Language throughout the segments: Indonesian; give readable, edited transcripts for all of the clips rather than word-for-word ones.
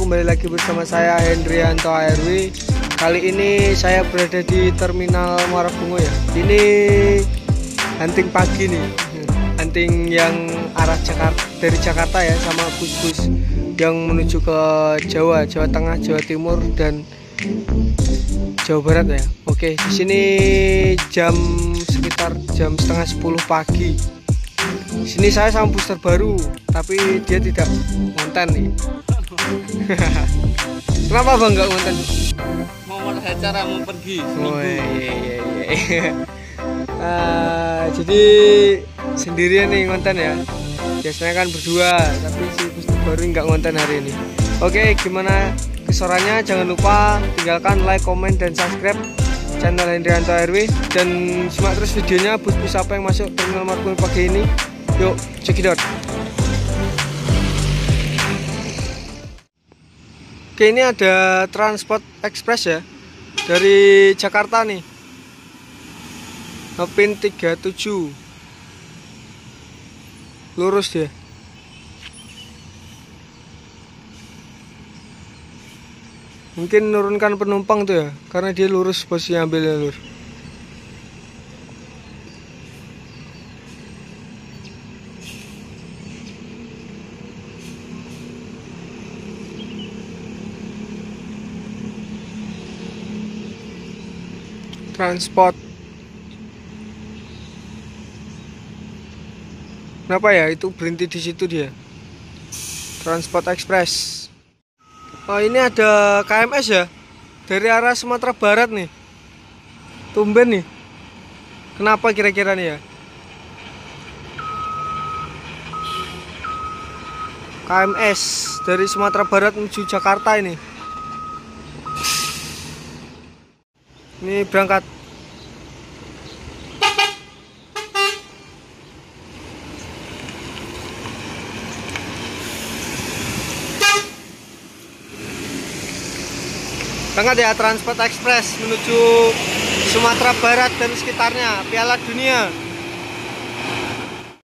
kembali lagi bersama saya Hendrianto ARW. Kali ini saya berada di Terminal Muara Bungo ya. Ini hunting pagi nih, hunting yang arah Jakarta, dari Jakarta ya, sama bus-bus yang menuju ke Jawa, Jawa Tengah, Jawa Timur dan Jawa Barat ya. Oke, di sini sekitar jam setengah 10 pagi. Di sini saya sama booster baru, tapi dia tidak ngonten nih. Kenapa bang nggak ngonten? Mau ada acara, mau pergi. Oh iya. Jadi sendirian nih ngonten ya. Biasanya kan berdua, tapi si booster baru nggak ngonten hari ini. Oke, gimana keseruannya? Jangan lupa tinggalkan like, comment, dan subscribe channel Hendrianto ARW, dan simak terus videonya bus-bus apa yang masuk Terminal Muara Bungo pagi ini. Yuk, cekidot. Oke, ini ada Transport Express ya, dari Jakarta nih, Pin 37, lurus dia. Mungkin menurunkan penumpang tuh ya, karena dia lurus posisinya, ambil jalur. Transport. Kenapa ya itu berhenti di situ dia? Transport Express. Oh, ini ada KMS ya, dari arah Sumatera Barat nih. Tumben nih. Kenapa kira-kira nih ya? KMS dari Sumatera Barat menuju Jakarta ini. Ini berangkat. Berangkat ya, Transport Express menuju Sumatera Barat dan sekitarnya, Piala Dunia.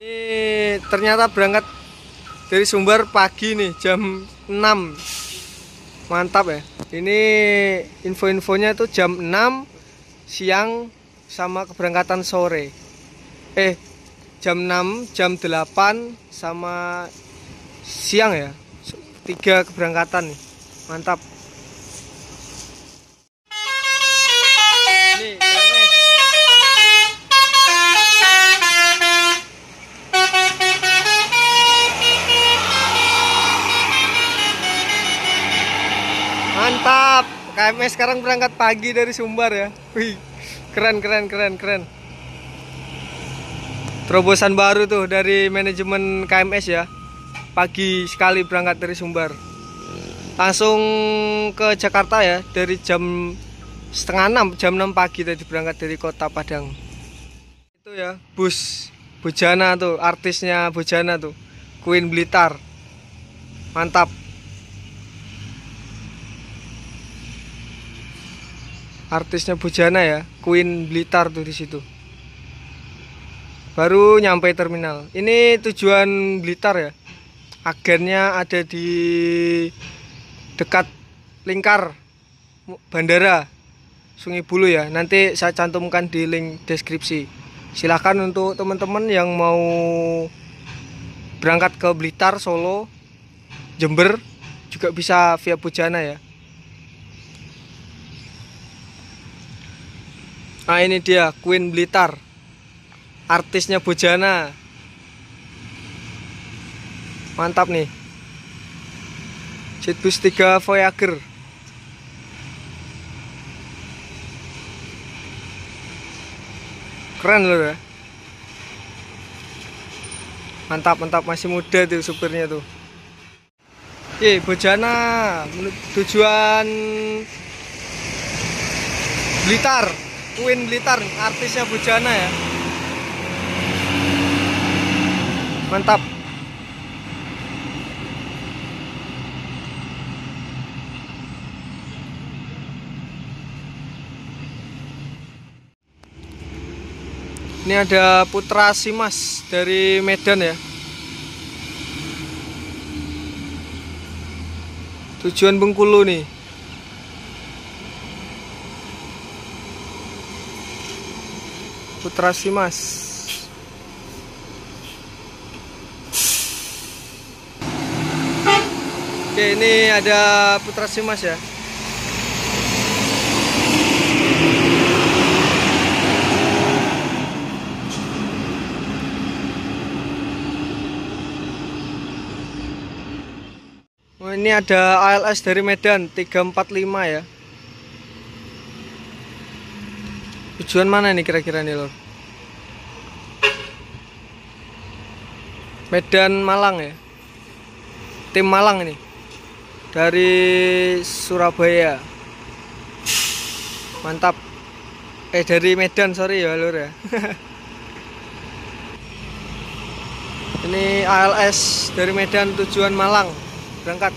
Ini ternyata berangkat dari Sumber pagi nih, jam 6. Mantap ya. Ini info-infonya itu jam 6 siang sama keberangkatan sore. Jam 6, jam 8 sama siang ya. 3 keberangkatan nih. Mantap. Nih, mantap. KMS sekarang berangkat pagi dari Sumbar ya. Wih, keren. Terobosan baru tuh dari manajemen KMS ya. Pagi sekali berangkat dari Sumbar. Langsung ke Jakarta ya, dari jam setengah 6, jam 6 pagi tadi berangkat dari kota Padang. Itu ya, bus Bojana tuh, artisnya Bojana tuh, Queen Blitar. Mantap. Artisnya Bojana ya, Queen Blitar tuh di situ. Baru nyampe terminal. Ini tujuan Blitar ya. Agennya ada di dekat lingkar bandara Sungai Buloh ya. Nanti saya cantumkan di link deskripsi. Silahkan untuk teman-teman yang mau berangkat ke Blitar, Solo, Jember juga bisa via Bojana ya. Nah, ini dia Queen Blitar, artisnya Bojana. Mantap nih. Jetbus 3 Voyager. Keren loh ya. Mantap, masih muda tuh supirnya tuh. Oke, Bojana tujuan Blitar. Queen Blitar, artisnya Bojana ya. Mantap. Ini ada Putra Simas dari Medan ya. Tujuan Bengkulu nih. Putra Simas. Oke, ini ada Putra Simas ya. Oh, ini ada ALS dari Medan 345 ya. Tujuan mana nih kira-kira nih lor? Medan Malang ya. Tim Malang ini. Dari Surabaya. Mantap. Dari Medan, sorry ya lur ya. Ini ALS dari Medan tujuan Malang. Berangkat.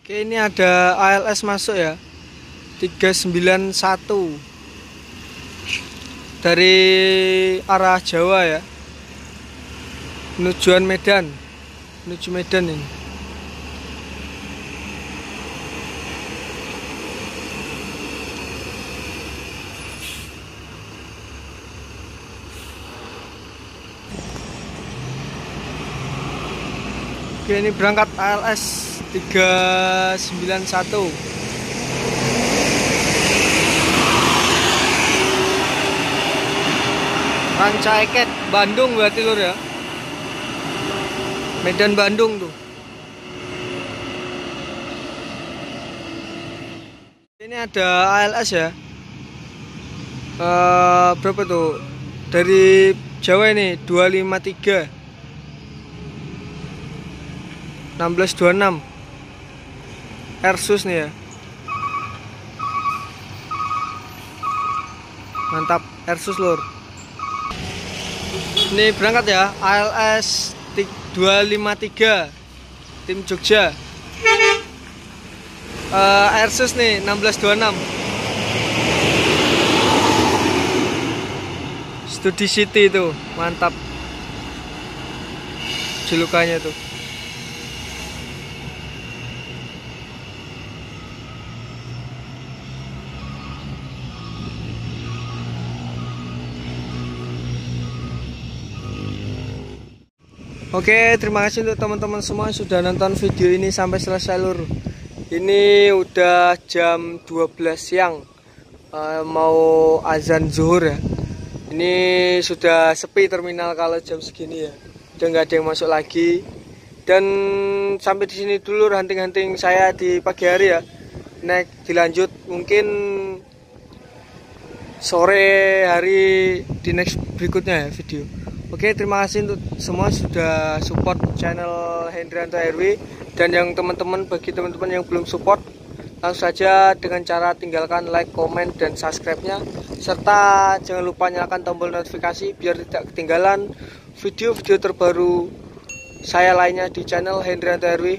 Oke, ini ada ALS masuk ya. 391 dari arah Jawa ya. Menuju Medan. Menuju Medan ini. Oke, ini berangkat ALS 391. Ranca Ekek Bandung berarti lur ya. Medan Bandung tuh. Ini ada ALS ya. Berapa tuh? Dari Jawa ini 253 1626 Ersus nih ya. Mantap, Ersus lur. Ini berangkat ya, ALS 253 tim Jogja. Ersus nih 1626 Studi City itu, mantap julukannya tuh. Oke, terima kasih untuk teman-teman semua yang sudah nonton video ini sampai selesai lur. Ini udah jam 12 siang, mau azan zuhur ya. Ini sudah sepi terminal kalau jam segini ya. Udah nggak ada yang masuk lagi. Dan sampai di sini dulu hunting-hunting saya di pagi hari ya. Next dilanjut mungkin sore hari di next berikutnya ya video. Oke, terima kasih untuk semua sudah support channel Hendrianto RW. Dan yang teman-teman, bagi teman-teman yang belum support, langsung saja dengan cara tinggalkan like, komen, dan subscribe-nya. Serta jangan lupa nyalakan tombol notifikasi biar tidak ketinggalan video-video terbaru saya lainnya di channel Hendrianto RW.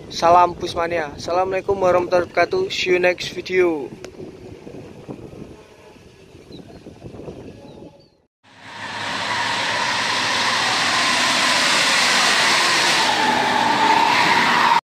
Salam Busmania. Assalamualaikum warahmatullahi wabarakatuh. See you next video.